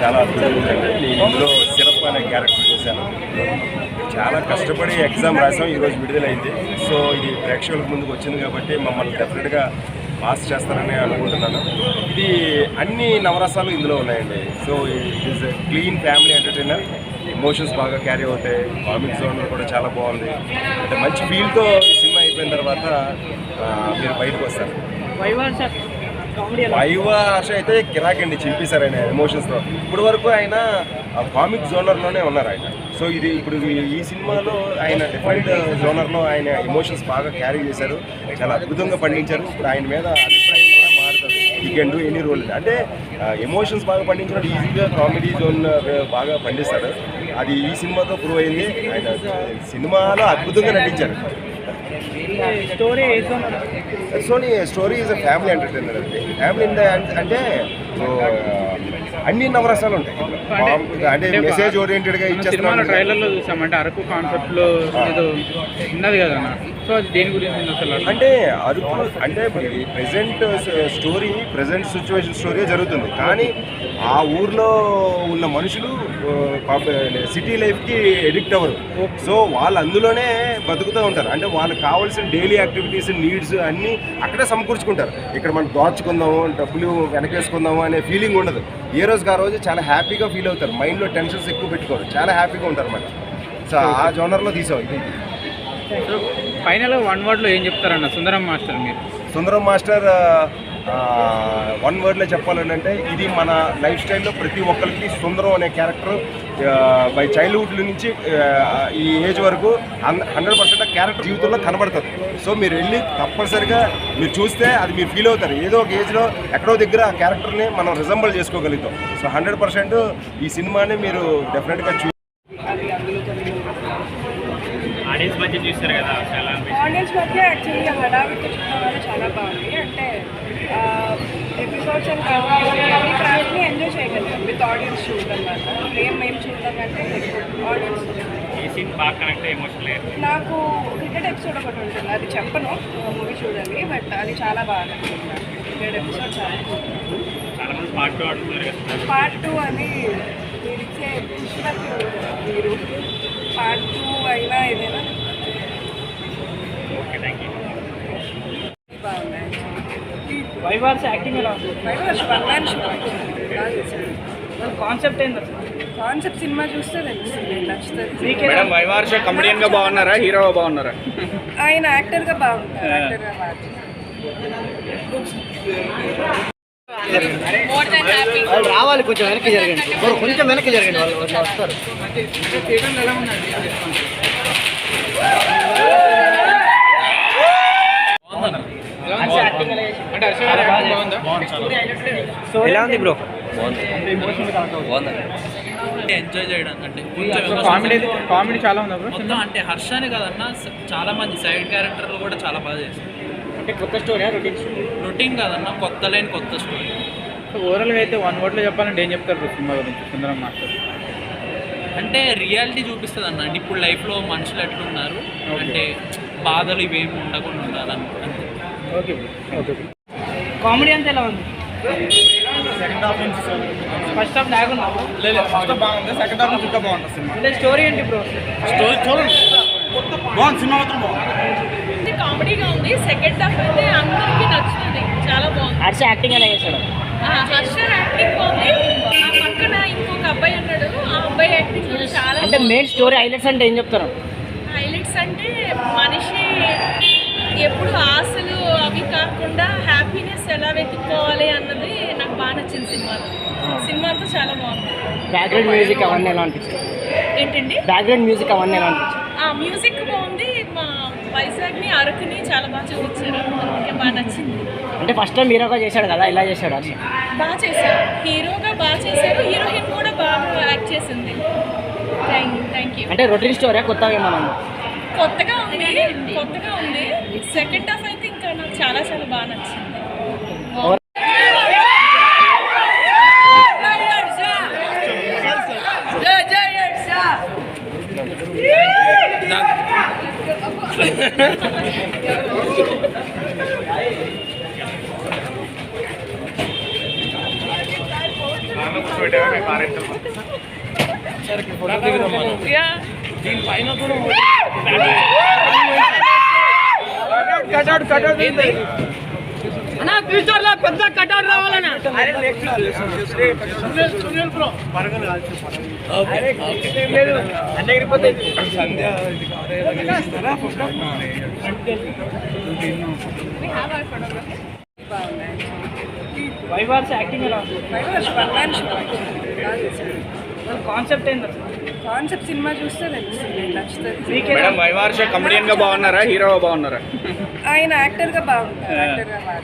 చాలా అద్భుతంగా ఉందండి. నేను ఇందులో సిరప్ అనే క్యారెక్టర్ చేశాను. చాలా కష్టపడి ఎగ్జామ్ రాసాం, ఈరోజు విడుదలైంది. సో ఇది ప్రేక్షకులకు ముందుకు వచ్చింది కాబట్టి మమ్మల్ని డెఫినెట్గా పాస్ చేస్తారని అనుకుంటున్నాను. ఇది అన్ని నవరసాలు ఇందులో ఉన్నాయండి. So it is clean family entertainer. Emotions బాగా క్యారీ అవుతాయి. కామిక్ జోన్ కూడా చాలా బాగుంది. అంటే మంచి ఫీల్తో సినిమా అయిపోయిన తర్వాత మీరు బయటకు వస్తారు. వైవాష అయితే కిరాకండి, చింపేశారు ఆయన ఎమోషన్స్తో. ఇప్పటి వరకు ఆయన కామిక్ జోనర్లోనే ఉన్నారు ఆయన. సో ఇది ఇప్పుడు ఈ సినిమాలో ఆయన డిఫరెంట్ జోనర్లో ఆయన ఎమోషన్స్ బాగా క్యారీ చేశారు, చాలా అద్భుతంగా పండించారు. ఇప్పుడు ఆయన మీద అభిప్రాయం కూడా మారుతుంది. ఈ కెన్ డూ ఎనీ రోల్ అంటే ఎమోషన్స్ బాగా పండించినట్టు ఈజీగా కామెడీ జోన్ బాగా పండిస్తాడు. అది ఈ సినిమాతో ప్రూవ్ అయింది. ఆయన సినిమాలో అద్భుతంగా నటించారు. Story is a family entertainer అండి. ఫ్యామిలీ అంటే అన్ని నవరసాలు ఉంటాయి. అంటే మెసేజ్ ఓరియంటెడ్గా ఇచ్చేస్తున్నాం. ట్రైలర్లో చూసామంటే అరకు కాన్సెప్ట్లో ఏదో ఉన్నది కదా, సో అది దేని గురించి అసలు? అంటే అరకు అంటే present story, present situation story జరుగుతుంది. కానీ ఆ ఊర్లో ఉన్న మనుషులు సిటీ లైఫ్కి ఎడిక్ట్ అవ్వరు. సో వాళ్ళు అందులోనే బతుకుతూ ఉంటారు. అంటే వాళ్ళకి కావాల్సిన డైలీ యాక్టివిటీస్, నీడ్స్ అన్నీ అక్కడే సమకూర్చుకుంటారు. ఇక్కడ మనం దాచుకుందాము, డబ్బులు వెనకేసుకుందాము అనే ఫీలింగ్ ఉండదు. ఏ రోజుకి ఆ రోజు చాలా హ్యాపీగా ఫీల్ అవుతారు. మైండ్లో టెన్షన్స్ ఎక్కువ పెట్టుకోరు, చాలా హ్యాపీగా ఉంటారు అన్నమాట. సో ఆ జోనర్లో తీసాం ఇది. ఫైనల్ వన్ వర్డ్లో ఏం చెప్తారన్న సుందరం మాస్టర్ మీరు? సుందరం మాస్టర్ వన్ వర్డ్లో చెప్పాలంటే ఇది మన లైఫ్ స్టైల్లో ప్రతి ఒక్కరికి సుందరం అనే క్యారెక్టర్ బై చైల్డ్హుడ్ నుంచి ఈ ఏజ్ వరకు 100% క్యారెక్టర్ జీవితంలో కనబడుతుంది. సో మీరు వెళ్ళి తప్పనిసరిగా మీరు చూస్తే అది మీరు ఫీల్ అవుతారు. ఏదో ఒక ఏజ్లో ఎక్కడో దగ్గర ఆ క్యారెక్టర్ని మనం రిజంబుల్ చేసుకోగలుగుతాం. సో 100% ఈ సినిమాని మీరు డెఫినెట్గా ఆడియన్స్ మధ్య చూస్తారు కదా, ఆడియన్స్ మధ్య యాక్చువల్లీ హడావిడితో చూడడం వల్ల చాలా బాగుంది. అంటే ఎపిసోడ్స్ అండ్ అన్ని క్రాఫ్ట్ని ఎంజాయ్ చేయగలిగాం విత్ ఆడియన్స్ చూడడం వల్ల. మేము చూడడం అంటే ఆడియన్స్. ఈ సీన్ బాగా కనెక్ట్ ఎమోషనల్. నాకు క్రికెట్ ఎపిసోడ్ ఒకటి ఉంటుంది, అది చెప్పను, మూవీ చూడాలి, బట్ అది చాలా బాగా క్రికెట్ ఎపిసోడ్ చాలా మంది పార్ట్ 2 ఆడుతున్నారు కదా. పార్ట్ 2 అని మీరు ఇచ్చే పుష్పకు మీరు పార్ట్ 2 అయినా ఏదైనా బాగున్నాయి. వైవార్స్ యాక్టింగ్ ఎలా ఉంది? కాన్సెప్ట్ ఏంటి అసలు? కాన్సెప్ట్ సినిమా చూస్తే తెలుస్తుంది, నచ్చుతుంది. మేడం వైవార్స్ కమెడియన్గా బాగున్నారా, హీరోగా బాగున్నారా? ఆయన యాక్టర్గా బాగున్నారు, యాక్టర్గా బాగున్నారు. రావాలి, కొంచెం వెనక్కి జరగండి, కొంచెం వెనక్కి జరగండి, వాళ్ళు వస్తారు. ఎలా ఉంది బ్రో? ఎంజాయ్ చేయడానికి అంటే కామెడీ చాలా ఉంది బ్రో. మొత్తం అంటే హర్షానే కదన్నా, చాలా మంది సైడ్ క్యారెక్టర్లు కూడా చాలా బాగా చేస్తారు. అంటే కొత్త స్టోరీ, రొటీన్ కాదన్నా, కొత్త లైన్, కొత్త స్టోరీ. ఓవరాల్గా అయితే వన్ వర్డ్లో చెప్పాలంటే ఏం చెప్తారు సినిమా గురించి సుందరం మాస్టర్? అంటే రియాలిటీ చూపిస్తుంది అన్న. అంటే ఇప్పుడు లైఫ్లో మనుషులు ఎట్లున్నారు, అంటే బాధలు ఇవేమి ఉండకుండా ఉండాలని. Okay okay. కామెడీ అంతా ఎలా ఉంది? ఫస్ట్ హాఫ్ లేకుండా ఫస్ట్ బాగుంది, సెకండ్ హాఫ్ ఇంకా బాగుంటుంది సినిమా. అంటే స్టోరీ ఏంటి బ్రో? స్టోరీ చూడండి, బాగుంది సినిమా, మాత్రం బాగుంది. కామెడీగా ఉంది. సెకండ్ హాఫ్ అయితే అందరికీ నచ్చుతుంది, చాలా బాగుంది. హర్ష యాక్టింగ్ ఎలా చేశాడు? హర్ష యాక్టింగ్ బాగుంది. ఆ పక్కన ఇంకొక అబ్బాయి ఉన్నాడు, ఆ అబ్బాయి యాక్టింగ్ కూడా చాలా. అంటే మెయిన్ స్టోరీ హైలైట్స్ అంటే ఏం చెప్తారు? హైలైట్స్ అంటే మనిషి ఎప్పుడు ఆశలు అవి కాకుండా హ్యాపీనెస్ ఎలా వెతుక్కోవాలి అన్నది నాకు బాగా నచ్చింది సినిమాలో. సినిమాతో చాలా బాగుంది. బ్యాక్గ్రౌండ్ మ్యూజిక్ అవన్నీ ఎలా అనిపించింది? ఏంటండి? బ్యాక్గ్రౌండ్ మ్యూజిక్ అవన్నీ ఎలా అనిపించింది? మ్యూజిక్ బాగుంది. మా వైజాగ్ని, అరకుని చాలా బాగా చూపించారు, అందుకే బాగా నచ్చింది. అంటే ఫస్ట్ టైం హీరోగా చేశాడు కదా, ఇలా చేశాడు అది బాగా చేశారు. హీరోగా బాగా చేశారు, హీరోయిన్ కూడా బాగా యాక్ట్ చేసింది. Thank you. అంటే రొటీన్ స్టోరీ కొత్తగా ఏమన్నా? కొత్తగా ఉంది. సెకండ్ హాఫ్ అయితే ఇంకా నాకు చాలా చాలా బాగా నచ్చింది. పెట్టారు. అన్నా ఫ్యూచర్ లో పెద్ద కట్అవుట్ రావాలన్నా. వైవార్స్ యాక్టింగ్ ఎలా ఉంది? కాన్సెప్ట్ ఏంది అసలు? కాన్సెప్ట్ సినిమా చూస్తే తెలుస్తుంది, నచ్చుతుంది. మేడం వైవార్ష కమెడియన్ గా బాగున్నారా, హీరోగా బాగున్నారా? ఆయన యాక్టర్గా బాగుంటారు, యాక్టర్గా బాగా